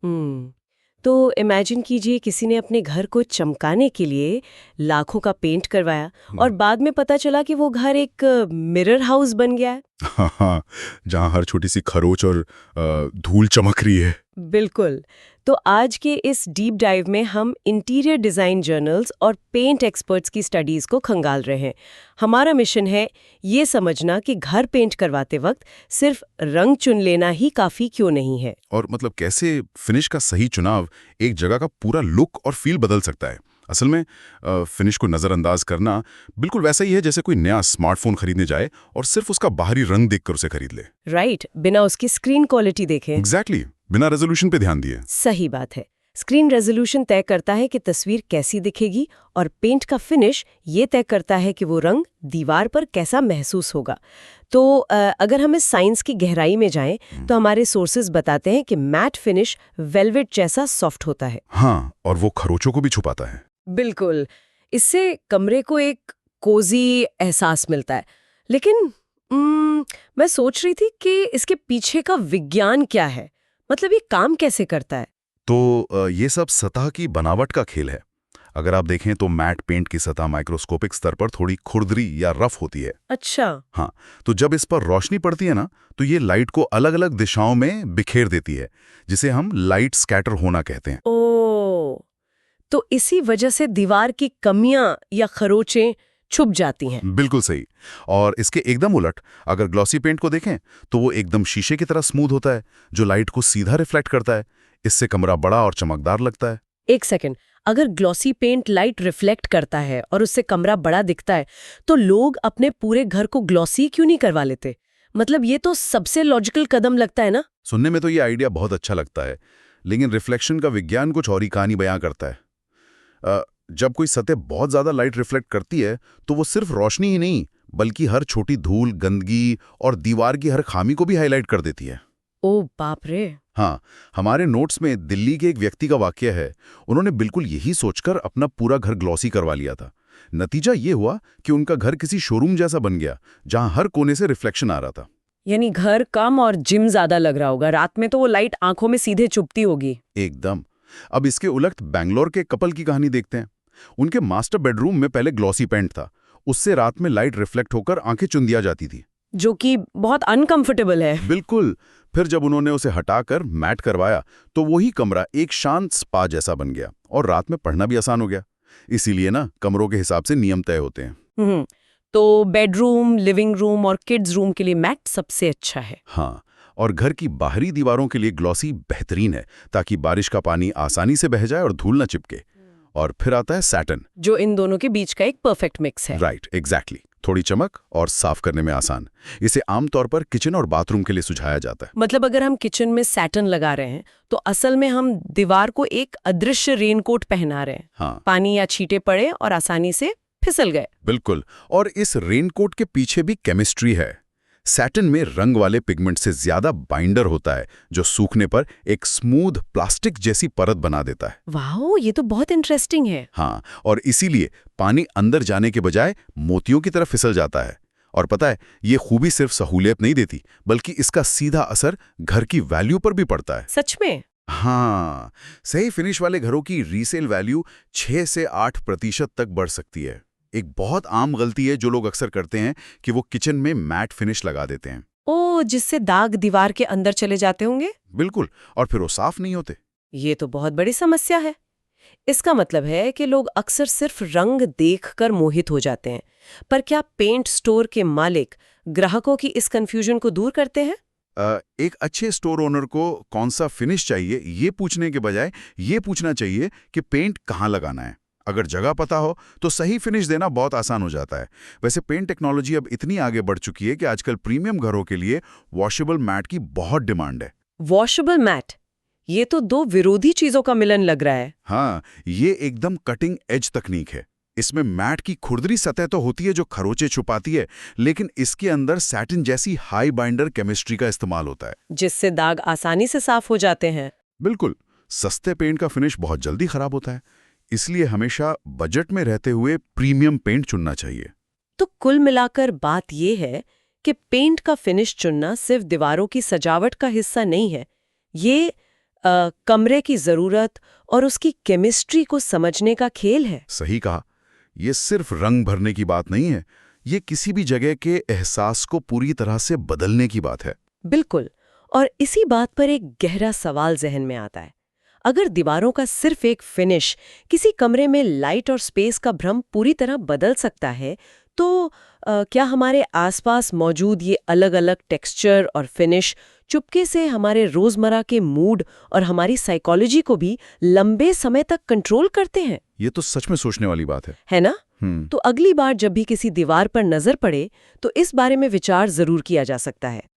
हम्म तो इमेजिन कीजिए किसी ने अपने घर को चमकाने के लिए लाखों का पेंट करवाया और हम्म। बाद में पता चला कि वो घर एक मिरर हाउस बन गया है। हाँ हाँ, जहाँ हर छोटी सी खरोच और धूल चमक रही है। बिल्कुल। तो आज के इस डीप डाइव में हम इंटीरियर डिज़ाइन जर्नल्स और पेंट एक्सपर्ट्स की स्टडीज़ को खंगाल रहे हैं। हमारा मिशन है ये समझना कि घर पेंट करवाते वक्त सिर्फ रंग चुन लेना ही काफ़ी क्यों नहीं है। और मतलब कैसे फिनिश का सही चुनाव एक जगह का पूरा लुक और फील बदल सकता है। असल में फिनिश को नज़रअंदाज करना बिल्कुल वैसा ही है जैसे कोई नया स्मार्टफोन खरीदने जाए और सिर्फ उसका बाहरी रंग देखकर उसे खरीद ले। राइट, बिना उसकी स्क्रीन क्वालिटी देखे। एग्जैक्टली, बिना रेजोल्यूशन पे ध्यान दिए। सही बात है। स्क्रीन रेजोल्यूशन तय करता है कि तस्वीर कैसी दिखेगी और पेंट का फिनिश ये तय करता है कि वो रंग दीवार पर कैसा महसूस होगा। तो अगर हम इस साइंस की गहराई में जाएं तो हमारे सोर्सेज बताते हैं कि मैट फिनिश वेलवेट जैसा सॉफ्ट होता है। हाँ, और वो खरोचों को भी छुपाता है। बिल्कुल। इससे कमरे को एक कोजी एहसास मिलता है। लेकिन मैं सोच रही थी कि इसके पीछे का विज्ञान क्या है, मतलब ये काम कैसे करता है। तो ये सब सतह की बनावट का खेल है। अगर आप देखें तो मैट पेंट की सतह माइक्रोस्कोपिक स्तर पर थोड़ी खुरदरी या रफ होती है। अच्छा। हाँ, तो जब इस पर रोशनी पड़ती है ना, तो ये लाइट को अलग अलग दिशाओं में बिखेर देती है, जिसे हम लाइट स्कैटर होना कहते हैं। ओ, तो इसी वजह से दीवार की कमियां या खरोचें छुप जाती हैं। बिल्कुल सही। और इसके एकदम उलट, अगर ग्लॉसी पेंट को देखें तो वो एकदम शीशे की तरह स्मूथ होता है, जो लाइट को सीधा रिफ्लेक्ट करता है। इससे कमरा बड़ा और चमकदार लगता है। एक सेकंड, अगर ग्लॉसी पेंट लाइट रिफ्लेक्ट करता है और उससे कमरा बड़ा दिखता है, तो लोग अपने पूरे घर को ग्लॉसी क्यों नहीं करवा लेते? मतलब ये तो सबसे लॉजिकल कदम लगता है ना। सुनने में तो ये आइडिया बहुत अच्छा लगता है, लेकिन रिफ्लेक्शन का विज्ञान कुछ और ही कहानी बयां करता है। जब कोई सतह बहुत ज्यादा लाइट रिफ्लेक्ट करती है, तो वो सिर्फ रोशनी ही नहीं, बल्कि हर छोटी धूल, गंदगी और दीवार की हर खामी को भी हाईलाइट कर देती है। ओ बाप रे। हाँ, हमारे नोट्स में दिल्ली के एक व्यक्ति का वाकया है। उन्होंने बिल्कुल यही सोचकर अपना पूरा घर ग्लॉसी करवा लिया था। नतीजा ये हुआ कि उनका घर किसी शोरूम जैसा बन गया, जहां हर कोने से रिफ्लेक्शन आ रहा था। यानी घर कम और जिम ज्यादा लग रहा होगा, रात में तो वो लाइट आंखों में सीधे चुभती होगी। एकदम। अब इसके उलट बैंगलोर के कपल की कहानी देखते हैं। उनके मास्टर बेडरूम में पहले ग्लॉसी पेंट था। उससे रात में लाइट रिफ्लेक्ट होकर आंखें चुंदिया जाती थी। जो कि बहुत अनकंफर्टेबल है। बिल्कुल। फिर जब उन्होंने उसे हटाकर मैट करवाया, तो वही कमरा एक शांत स्पा जैसा बन गया और रात में पढ़ना भी आसान हो गया। इसीलिए ना, कमरों के हिसाब से नियम तय होते हैं। हम्म तो बेडरूम, लिविंग रूम और किड्स रूम के लिए मैट सबसे अच्छा है। हाँ, और घर की बाहरी दीवारों के लिए ग्लॉसी बेहतरीन है, ताकि बारिश का पानी आसानी से बह जाए और धूल न चिपके। और फिर आता है सैटन। जो इन दोनों के बीच का एक परफेक्ट मिक्स है। Right, exactly. थोड़ी चमक और साफ करने में आसान। इसे आमतौर पर किचन और बाथरूम के लिए सुझाया जाता है। मतलब अगर हम किचन में सैटन लगा रहे हैं तो असल में हम दीवार को एक अदृश्य रेनकोट पहना रहे हैं। हाँ, पानी या छींटे पड़े और आसानी से फिसल गए। बिल्कुल। और इस रेनकोट के पीछे भी केमिस्ट्री है। सैटिन में रंग वाले पिगमेंट से ज्यादा बाइंडर होता है, जो सूखने पर एक स्मूथ प्लास्टिक जैसी परत बना देता है। वाह, ये तो बहुत इंटरेस्टिंग है। हाँ, और इसीलिए पानी अंदर जाने के बजाय मोतियों की तरफ फिसल जाता है। और पता है, ये खूबी सिर्फ सहूलियत नहीं देती, बल्कि इसका सीधा असर घर की वैल्यू पर भी पड़ता है। सच में? हाँ, सही फिनिश वाले घरों की रीसेल वैल्यू 6 से 8% तक बढ़ सकती है। एक बहुत आम गलती है जो लोग अक्सर करते हैं कि वो किचन में मैट फिनिश लगा देते हैं। ओ, जिससे दाग दीवार के अंदर चले जाते होंगे। बिल्कुल, और फिर वो साफ नहीं होते। ये तो बहुत बड़ी समस्या है। इसका मतलब है कि लोग अक्सर सिर्फ रंग देखकर मोहित हो जाते हैं। पर क्या पेंट स्टोर के मालिक ग्राहकों की इस कंफ्यूजन को दूर करते हैं? एक अच्छे स्टोर ओनर को कौन सा फिनिश चाहिए, ये पूछने के बजाय ये पूछना चाहिए कि पेंट कहाँ लगाना है। अगर जगह पता हो तो सही फिनिश देना बहुत आसान हो जाता है। वैसे पेंट टेक्नोलॉजी अब इतनी आगे बढ़ चुकी है कि आजकल प्रीमियम घरों के लिए वॉशेबल मैट की बहुत डिमांड है। वॉशेबल मैट, ये तो दो विरोधी चीजों का मिलन लग रहा है। हाँ, ये एकदम कटिंग एज तकनीक है। इसमें मैट की खुरदरी सतह तो होती है जो खरोंचे छुपाती है, लेकिन इसके अंदर सैटिन जैसी हाई बाइंडर केमिस्ट्री का इस्तेमाल होता है, जिससे दाग आसानी से साफ हो जाते हैं। बिल्कुल। सस्ते पेंट का फिनिश बहुत जल्दी खराब होता है, इसलिए हमेशा बजट में रहते हुए प्रीमियम पेंट चुनना चाहिए। तो कुल मिलाकर बात यह है कि पेंट का फिनिश चुनना सिर्फ दीवारों की सजावट का हिस्सा नहीं है। ये कमरे की ज़रूरत और उसकी केमिस्ट्री को समझने का खेल है। सही कहा। ये सिर्फ रंग भरने की बात नहीं है, ये किसी भी जगह के एहसास को पूरी तरह से बदलने की बात है। बिल्कुल। और इसी बात पर एक गहरा सवाल जहन में आता है। अगर दीवारों का सिर्फ एक फिनिश किसी कमरे में लाइट और स्पेस का भ्रम पूरी तरह बदल सकता है, तो क्या हमारे आसपास मौजूद ये अलग-अलग टेक्सचर और फिनिश चुपके से हमारे रोजमर्रा के मूड और हमारी साइकोलॉजी को भी लंबे समय तक कंट्रोल करते हैं? ये तो सच में सोचने वाली बात है ना? तो अगली बार जब भी किसी दीवार पर नजर पड़े, तो इस बारे में विचार जरूर किया जा सकता है।